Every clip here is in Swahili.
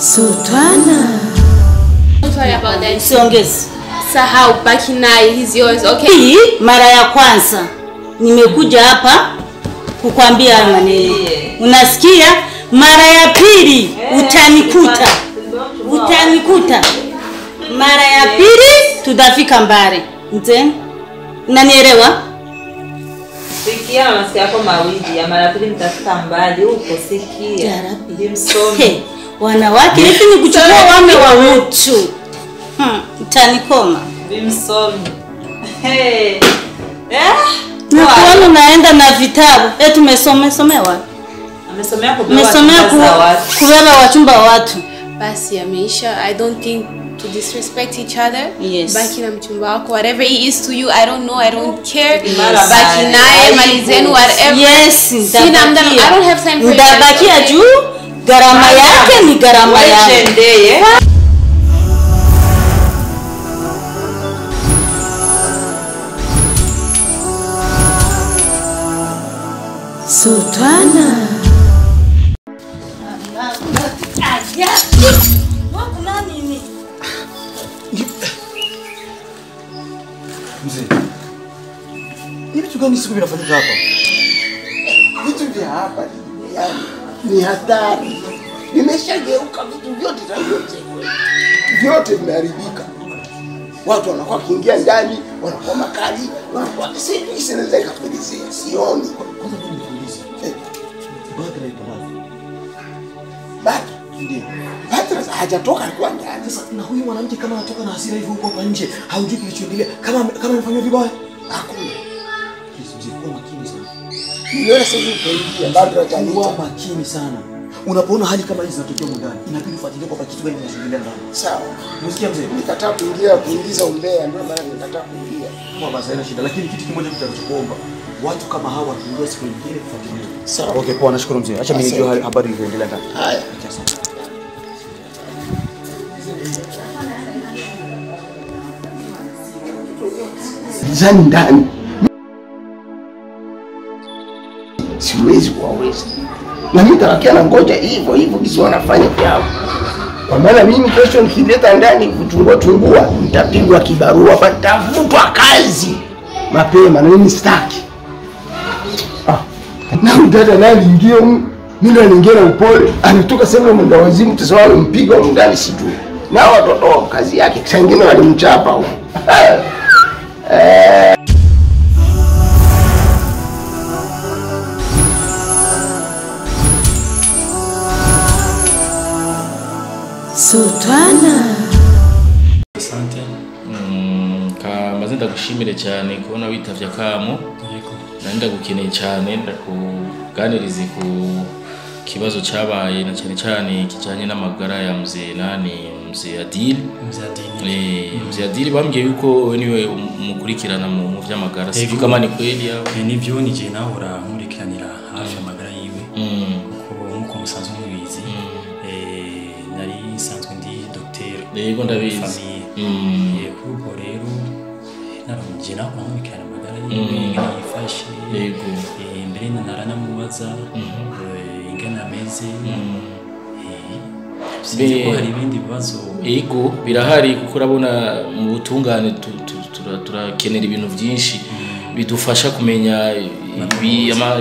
Sultana. Don't worry about that. Siongezi. Sahau, baki naye, he's yours, okay? Hii mara ya kwanza nimekuja hapa kukwambia haya maneno. Unasikia? Mara ya pili utanikuta. Utanikuta. Mara ya pili tutafika mbali. Nzeni? Unanielewa? Sikia masikio yako mawili ya mara pili mtafika mbali huko sikia. Ndimsomi. Wanawake hivi ni kuchukua wame wa mtu. Utanikoma. Ndimsomi. Na kuona unaenda na vitabu. Tumesomewa. Amesomea kubeba wachumba wa watu. Basi ameisha. I don't think to disrespect each other. Yes. Baki na mchumba wako, whatever he is to you, I don't know, I don't care. Baki naye, malizenu, whatever. Yes, Sina mda, I don't have time for you. Ndabakia juu, gharama yake ni gharama yake. Sultana. Mzee, ni vitu gani siku vinafanyika hapa? Vitu vya hapa ni hatari. Nimeshageuka vitu vyote vyote vimeharibika. Watu wanakuwa kiingia ndani, wanakuwa makali, wanakuwa sisi naweza kuelezea sioni. Kwanza tu niulize. Badra ipo wapi? Badra ndio. Badra hajatoka alikuwa ndani. Sasa na huyu mwanamke kama anatoka na hasira hivyo huko hapa nje, haujui kilichoendelea. Kama amefanya vibaya? Hakuna. Mzee, makini sana. Niona sasa hivi Badra atakuwa makini sana. Unapoona hali kama hizi zinatokea ndani, inabidi ufuatilie kwa kitu gani kinachoendelea ndani. Sawa. Msikia mzee? Nikataa kuingiza umbea, ndio maana nikataa kuingia. Kwa basi haina shida, lakini kitu kimoja nitakuomba. Watu kama hawa tuingie siku nyingine kufuatilia. Sawa. Okay, poa, nashukuru mzee. Acha mimi nijue habari ilivyoendelea ndani. Haya. Zani ndani. Siwezi kuwaweza. Na mimi nitawakia na ngoja hivyo kisi wanafanya vyao. Kwa maana mimi kesho nikileta ndani kutungua nitapigwa kibarua hapa, nitafutwa kazi mapema na mimi sitaki. Na mdada naye aliingia mimi aliingia na upole, anatoka sema mwenda wazimu tusawale mpiga ndani sijui. Na watoto kazi yake sangine walimchapa huko. Sultana. Asante. Kamaze ndagushimire cyane kubona witavye akamo. Yego. Nanda gukeneye cyane ndakuganiriza ku kibazo cyabaye na cyane kijanye n'amagara ya mzee mzee Adil. Mzee Adil bambwiye yuko niwe umukurikirana mu vy'amagara. Sivyo kama ni kweli yawe. Nivyo nije nahora nkurikiranira hafi amagara yiwe. Kuko nkuko musanzwe mubizi. Nari sanzwe ndi docteur. Yego ndabizi. Kuko rero naronje nakurikirana amagara yiwe yifashe. Yego. Mbere naranamubaza ingana ameze. Ko hari ibindi bibazo. Yego birahari kuko urabona mu butungane turakenera ibintu byinshi bidufasha kumenya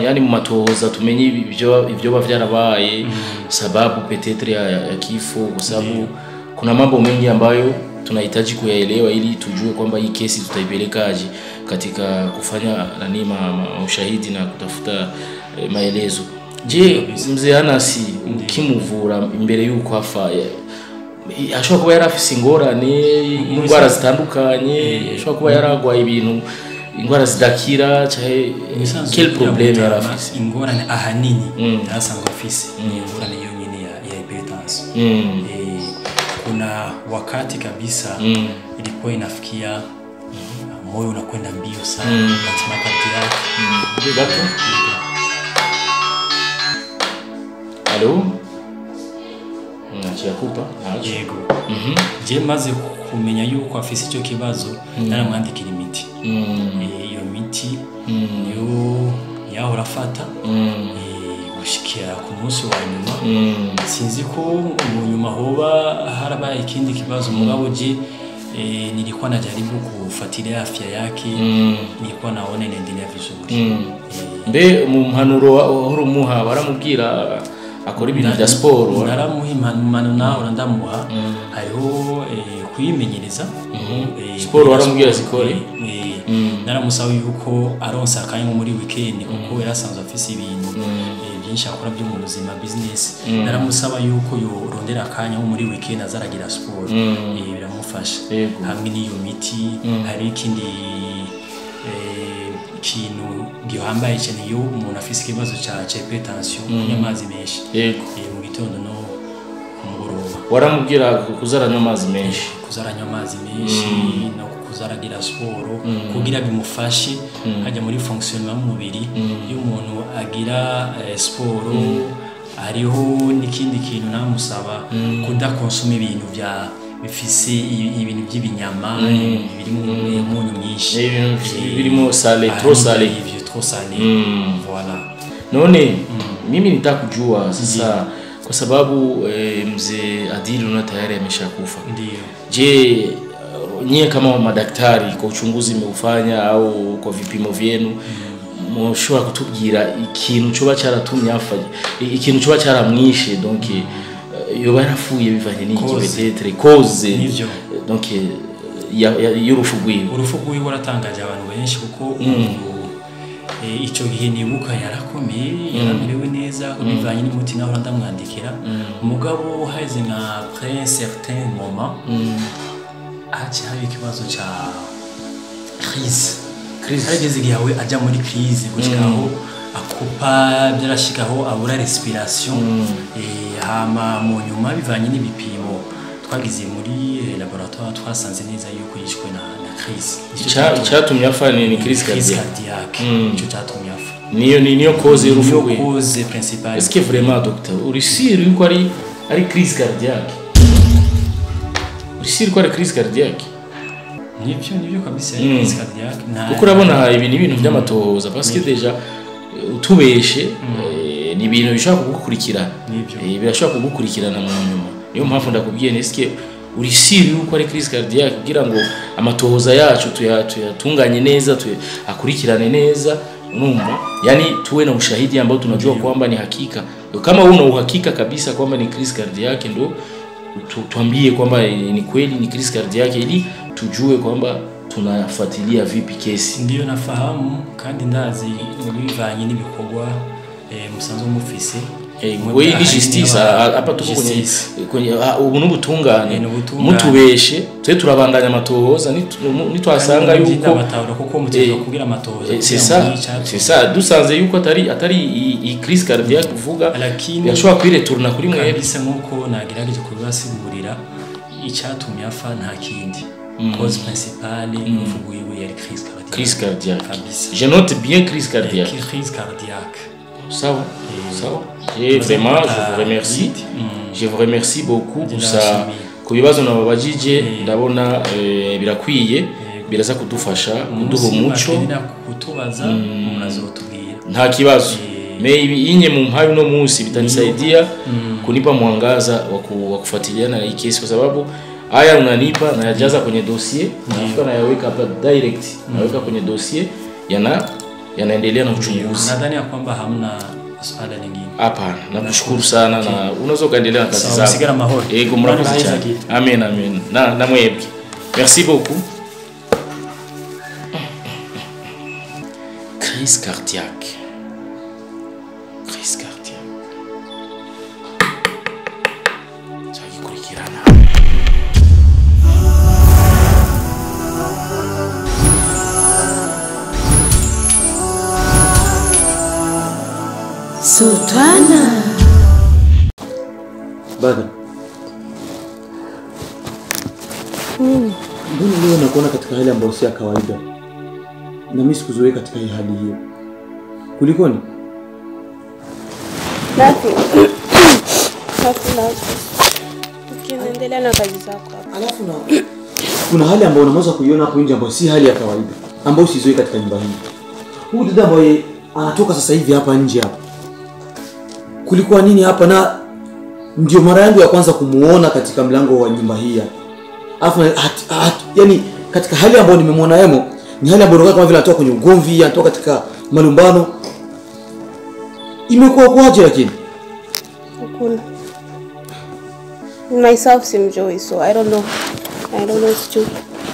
yani mu matohoza tumenye ibyo bavyarabaye sababu petetre ya kifo kwa sababu kuna mambo mengi ambayo tunahitaji kuyaelewa ili tujue kwamba hii kesi tutaipelekaje katika kufanya ushahidi na kutafuta maelezo. Je, mzee Anasi ukimuvura imbere yuko afa ashobora kuba yarafise ingorane ingwara zitandukanye ashobora kuba yaragwaye ibintu ingwara zidakira cyahe quel problème yarafise ingorane ahanini yarasanga afise ingorane yonyine ya hypertension. Kuna wakati kabisa ilikuwa inafikia moyo unakwenda mbio sana katika kati yake. Hello? Nachiakupa? Yego. Je maze kumenya yuko afise icyo kibazo naramwandikira imiti. Iyo miti yo yahora afata gushika gushikira ku munsi wa nyuma sinzi ko mu nyuma hoba harabaye ikindi kibazo mugabo je nilikuwa najaribu kufuatilia afya yake nilikuwa naona inaendelea vizuri mbe mu mpanuro horumuha baramubwira akora ibintu bya sport naramuha impanuro naho ndamuha hariho kuyimenyereza sport waramubwira zikore naramusaba yuko aronsa akanya muri weekend kuko yarasanzwe afise ibintu byinshi akora byo mu buzima business naramusaba yuko yorondera akanya muri weekend azaragira sport biramufasha hamwe n'iyo miti hari ikindi kintu gihambaye cyane iyo umuntu afise ikibazo cya hypertension y'amazi menshi mu gitondo no kumugoroba waramubwira kuzaranywa amazi menshi no kuzaragira sport kugira bimufashe hajya muri fonctionnement y'umubiri iyo umuntu agira sport hariho n'ikindi kintu namusaba kudakonsoma ibintu bya bifise ibintu by'ibinyama birimo umunyu mwinshi birimo sale trop salé voilà none mimi nitakujua sasa kwa sababu mzee Adili una tayari ameshakufa ndio je nyie kama madaktari kwa uchunguzi mmeufanya au kwa vipimo vyenu mshobora kutubwira ikintu cyo bacaratumye afaje ikintu cyo bacaramwishe donc yoba yarafuye bivanye n'iki peut-être cause donc y'urupfu rwiwe waratangaje abantu benshi kuko icyo gihe nibuka yarakomeye yaramerewe neza bivanye n'umuti naho ndamwandikira umugabo haize nka après certain moment acha hari ikibazo cha crise hageze igihe yawe ajya muri crise gushikaho akupa byarashikaho abura respiration hama mu nyuma bivanye n'ibipimo twagize muri laboratoire twasanze neza yuko yishwe na crise cyatumye afa ni crise cardiaque cyo cyatumye afa niyo cause y'urupfu rwe cause principale est-ce que vraiment docteur uri sûr yuko ari crise cardiaque uri sûr ko ari crise cardiaque nibyo kabisa crise cardiaque kuko urabona ibintu by'amatohoza parce que déjà utubeshe ni ibintu bishaka kugukurikirana birashaka kugukurikirana mu nyuma niyo mpamvu ndakubwiye neske uri siri yuko ari crise cardiaque kugira ngo amatohoza yacu tuyatunganye neza akurikirane neza numva yani tuwe na ushahidi ambao tunajua kwamba ni hakika kama una uhakika kabisa kwamba ni crise cardiaque ndo tuambie kwamba ni kweli ni crise cardiaque ili tujue kwamba tunafuatilia vipi kesi ndio nafahamu kandi ndazi bivanye n'ibikorwa musanzo mufise wewe ni justice hapa tuko kwenye ubu n'ubutungane mutubeshe twe turabandanya amatohoza nitwasanga yuko batahura kuko muteze kugira amatohoza c'est ça dusanze yuko atari crise cardiaque kuvuga yashobora kwireturna kuri mwe bisa nkuko nagirageje kubasigurira icyatumye afa nta kindi cause principale n'uvuguye yari crise cardiaque je note bien crise cardiaque ça et vraiment je vous remercie beaucoup gusa kubibazo nababajije ndabona birakwiye biraza kudufasha kuduha umuco kutubaza munazotubwira nta kibazo maybe inye mu mpayo no munsi bitanisaidia kunipa mwangaza wa kufuatilia na hii kesi kwa sababu haya unanipa na yajaza kwenye dossier nafuka na yaweka hapa direct naweka kwenye dossier yanaendelea na uchunguzi. Nadhani ya kwamba hamna swala lingine. Hapana, nakushukuru sana na unaweza kaendelea na kazi zako. Sigara mahoro. Ego murakoze cyane. Amen amen. Na mwebwe. Merci beaucoup. Crise cardiaque. Crise cardiaque. Chagikurikirana. Sultana. Bada. Mbona leo nakuona katika hali ambayo si ya kawaida? Na mimi sikuzoea katika hii hali hiyo. Kulikoni? Nafi. Ukiendelea na kazi zako. Alafu na kuna hali ambayo unaweza kuiona hapo nje ambayo si hali ya kawaida, ambayo sizoea katika nyumba hii. Huyu dada ambaye anatoka sasa hivi hapa nje hapa. kulikuwa nini hapa? Na ndio mara yangu ya kwanza kumuona katika mlango wa nyumba hii. Alafu yani katika hali ambayo nimemwona yemo ni hali ambayo kama vile anatoka kwenye ugomvi, anatoka katika malumbano. Imekuwa kwaje lakini? Hakuna. Myself simjui, so I don't know it's true.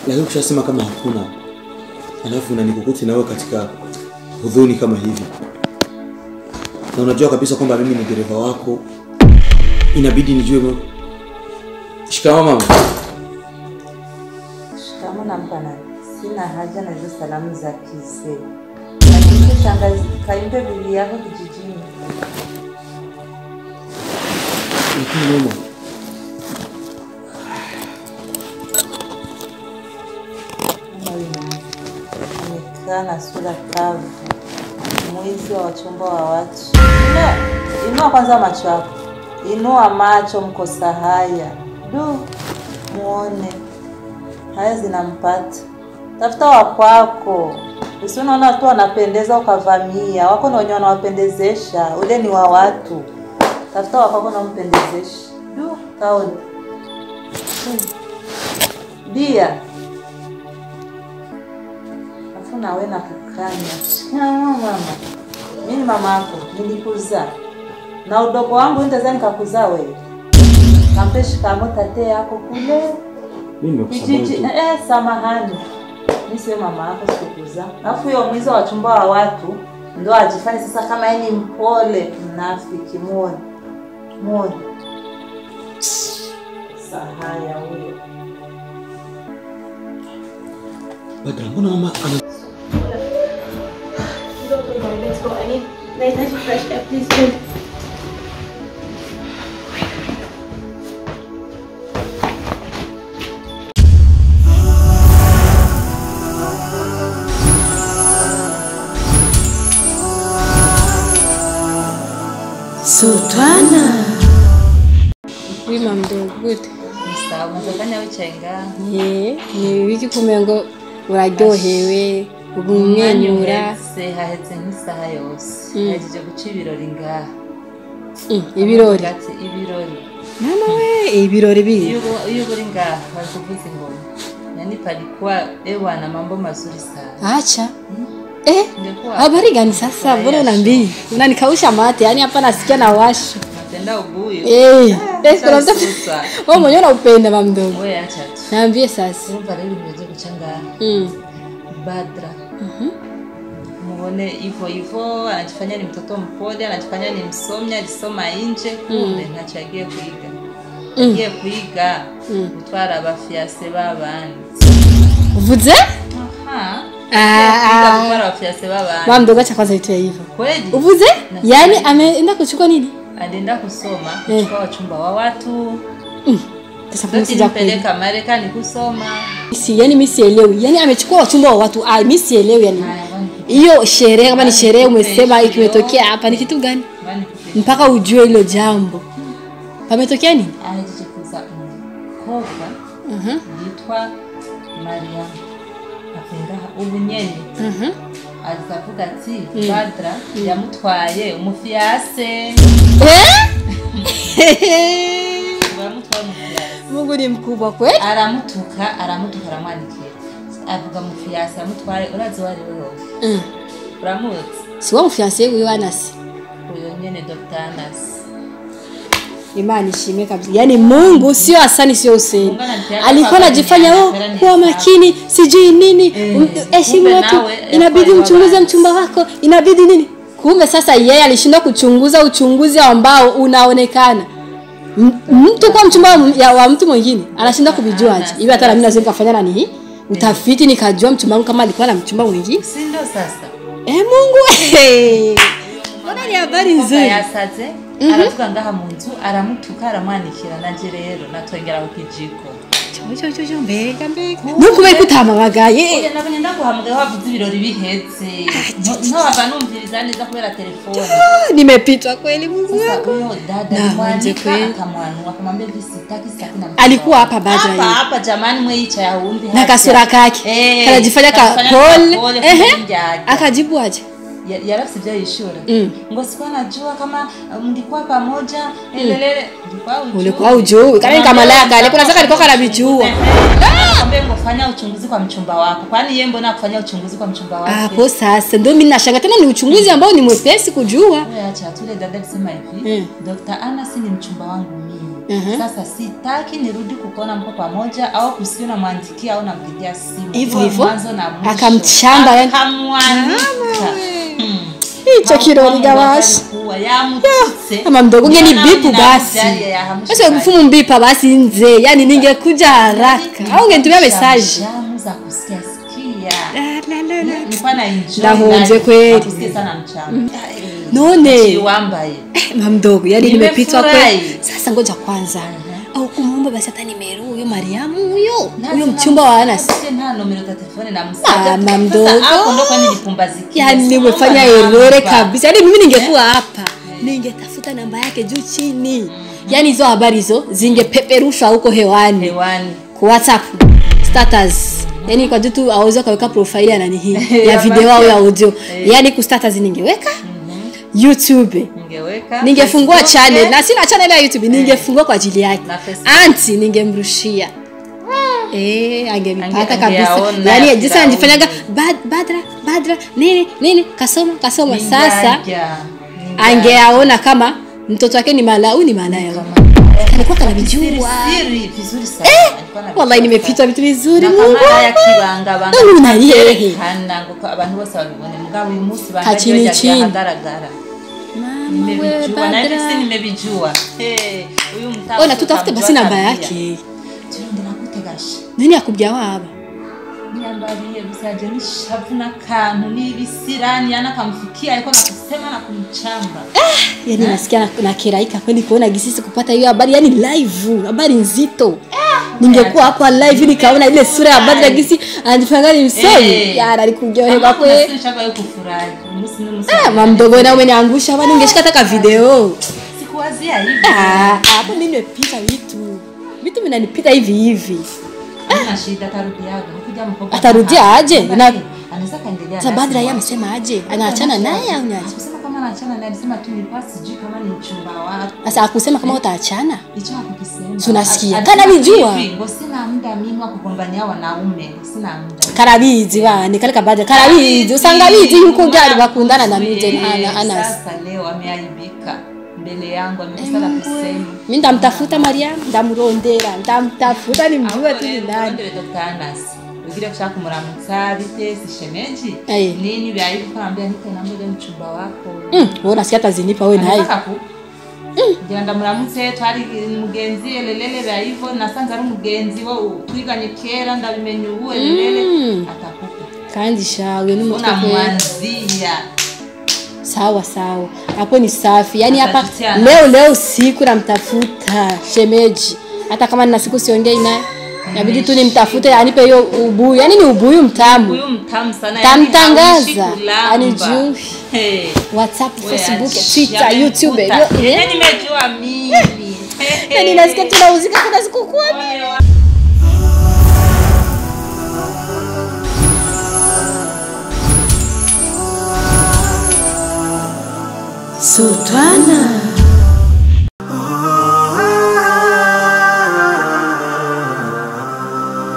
Lakini ukishasema kama hakuna, alafu unanikukuti nawe katika huzuni kama hivi, na unajua kabisa kwamba mimi ni dereva wako, inabidi nijue. Shikamoo mama. Shikamoo na mpana. Sina haja na hizo salamu za kizee. Lakini shangazi kaimbe bibi yako kijijini. Lakini mama, na sura kavu, mwizi wa wachumba wa watu. Inua kwanza macho yako, inua macho, mkosa haya. Muone haya zinampata. Tafuta wakwako, usiona watu wanapendeza ukavamia. Wako na wenye wanawapendezesha, ule ni wa watu. Tafuta wakwako na mpendezesha. Kaoni Bia nawe na kukanya. Mama, mimi ni mama yako, nilikuzaa. Na udogo wangu nitaza nikakuzaa wewe. Kampe shikamo tate yako kule. Mimi kijiji. Samahani. Mimi sio mama yako, sikuzaa. Alafu huyo mwizi wa chumba wa watu ndo ajifanye sasa kama yeye ni mpole, mnafiki. Muone. Sahaya huyo. Badra, mbona mama Let's go. I need nice fresh air, please. Sultana. Oui, ma'am, good. Sawa, mzakanya wichenga. Ni wiki kumengo uraryohewe. Ubumwenyura se hahetse nk'isaha yose. Yaje guca ibirori ngaha. Ibirori. Mama we, ibirori biri. Iyo buri ngaha bakuvuza ingoma. Yani palikuwa na mambo mazuri sana. Acha. Habari gani sasa? Mbona unambii? Unanikausha mate, yani hapa nasikia na washo. Natenda ubuyu. Kuna mtu. Wewe mwenyewe unapenda mama mdogo. Wewe acha tu. Niambie sasa. Kumva leo nimeje kuchanga. Badra. Muone hivyo anajifanya ni mtoto mpole, anajifanya ni msomi, alisoma nje, kumbe ntachagiye kuiga. Ngiye kuiga gutwara abafiase babandi. Uvuze? Gutwara abafiase babandi. Mama mdogo acha kwanza itoe hivyo. Kweli? Uvuze? Yaani ameenda kuchukua nini? Alienda kusoma, kuchukua wachumba wa watu. Sasa mimi sijakupeleka Marekani kusoma. Mimi sielewi. Yaani amechukua wachumba wa watu. Mimi sielewi yani. Hiyo sherehe kama ni sherehe umesema ikimetokea hapa ni kitu gani? Mpaka ujue hilo jambo. Pametokea nini? Alijikuza kofa. Litwa Maria. Afinga ubunyene. Alizavuga ati Badra yamutwaye umufiase. Mungu ni mkubwa kweli? Aramutuka aramwandikira. Avuga mufiase amutware urazi wari wewe. Uramuzi? Si wa mufiase wewe Anasi. Uyo nyene Dr. Anasi. Imani ishimwe kabisa. Yaani Mungu sio Hasani sio Hussein. Alikuwa anajifanya kuwa makini, sijui nini. Heshimu watu. Inabidi mchunguze mchumba wako. Inabidi nini? Kumbe sasa yeye alishindwa kuchunguza uchunguzi ambao unaonekana. Mtu kwa mchumba wa mtu mwingine anashinda kuvijua aje. Hivi hata na mimi naweza nikafanya nani? Utafiti nikajua mchumba wangu kama alikuwa na mchumba mwingine. Si ndio sasa? Mungu. Mbona ni habari nzuri? Yasaze. Aratuka ngaha munzu aramutuka aramwanikira nanje rero natwengera ku kijiko. Cyo mbega. Nuko bari kutamabagaye. Oya nabonye ndaguhamagaye wavuze ibirori bihetse. Ntaba numviriza neza kubera telefone. Nimepitwa kweli Mungu wangu. Huyo dada mwanika akamwanua akamwambia sitaki sakina. Alikuwa hapa Badra yeye. Hapa jamani mwe yicha hundi. Na kasura kake. Anajifanya ka pole. Akajibu aje? yarafisi bya yishura ngo sikuwa najua kama mlikuwa pamoja elelele ulikuwa ujui kama laka alikuwa saka alikuwa anabijua akambe ngo fanya uchunguzi kwa mchumba wako kwani yeye mbona kufanya uchunguzi kwa mchumba wako hapo sasa ndio mimi nashanga tena ni uchunguzi ambao ni mwepesi kujua wewe acha tule dada kusema hivi Dr. Anna si ni mchumba wangu mimi sasa sitaki nirudi kukuona mko pamoja au kusikia na mwandikia au nampigia simu hivyo mwanzo na mwisho akamchamba yani hicho kirori gawashi kama mdogo ngeni bipu basi sasa mfumo mbipa basi nze yani ningekuja haraka au ungetumia message za kusikia nipana enjoy ndahonje kweli kusikia sana mchana none chiwamba mdogo yani nimepitwa kweli sasa ngoja kwanza au kumuomba basi hata nimero huyo Mariamu huyo mchumba wa Anas nta nomero za telefone na msaada mama mdogo hapo ndo kwani nilipumbazikia yani nimefanya error kabisa yani mimi ningekuwa hapa ningetafuta namba yake juu chini yani hizo habari hizo zingepeperushwa huko hewani kwa WhatsApp status yani kwa tu aweza kaweka profile ya nani hii ya video au ya audio yani ku status ningeweka YouTube ningefungua channel na sina channel ya YouTube ningefungua kwa ajili yake anti ningemrushia angemipata kabisa yani jinsi anajifanyaga badra nini kasoma sasa angeaona kama mtoto wake ni malaya alikuwa kanabijua vizuri sana wallahi nimepita vitu vizuri Mungu ya kibanga banga unayehe hana ngo abantu bose babibone mugabo uyu munsi bangaje hagaragara nimebijua na hivi nimebijua huyu mtao ona tutafute basi namba yake turondera kutegasha nini akubya waba niambariye bisaje nishavuna kantu nibisirani anakamfikia alikuwa nakusema na kumchamba yani nasikia na keraika kweli kuona gisisi kupata hiyo habari yani live habari nzito ningekuwa hapa live nikaona ile sura ya Badra gisi anajifanya msoi yana alikujoheka kwe nishaka kufurahi mama mdogo na umeniangusha hapa ningeshika taka video sikuwazia hivi hapo mimi nimepita vitu vinanipita hivi ana shida tarudiaga ukija mkopo atarudia aje anaweza kaendelea sasa Badra yeye amesema aje anaachana naye au nyaje kusema kama anaachana naye alisema tu nipasi juu kama ni mchumba wako sasa akusema kama utaachana hicho hakukisema tunasikia kana nijua ngo sina muda mimi wa kugombania wanaume sina muda karabizi bane kale Badra karabizi usangabizi yuko gari bakundana na mije ana sasa leo ameaibika mbele yangu amesala kusema mimi ndamtafuta Mariam ndamurondera ndamtafuta nimjue tu ni nani Dr. Anas ugira kushaka kumuramutsa bite sishemeji nini byayi kwambia niko nambe mchumba wako wewe nasikia tazinipa wewe naye ngira ndamuramutse twari mugenzi elelele byayivo nasanze ari mugenzi wo twiganye kera ndabimenye ubu elelele atakupa kandi shawe n'umutwe mwanzia sawa hapo ni safi yani hapa leo usiku namtafuta shemeji hata kama nina siku siongei naye inabidi tu nimtafute anipe hiyo ubuyu yani ni ubuyu mtamu sana tamtangaza anijui WhatsApp Facebook Twitter YouTube nimejua mimi yani nasikia tunauzika kuna siku kwa Sultana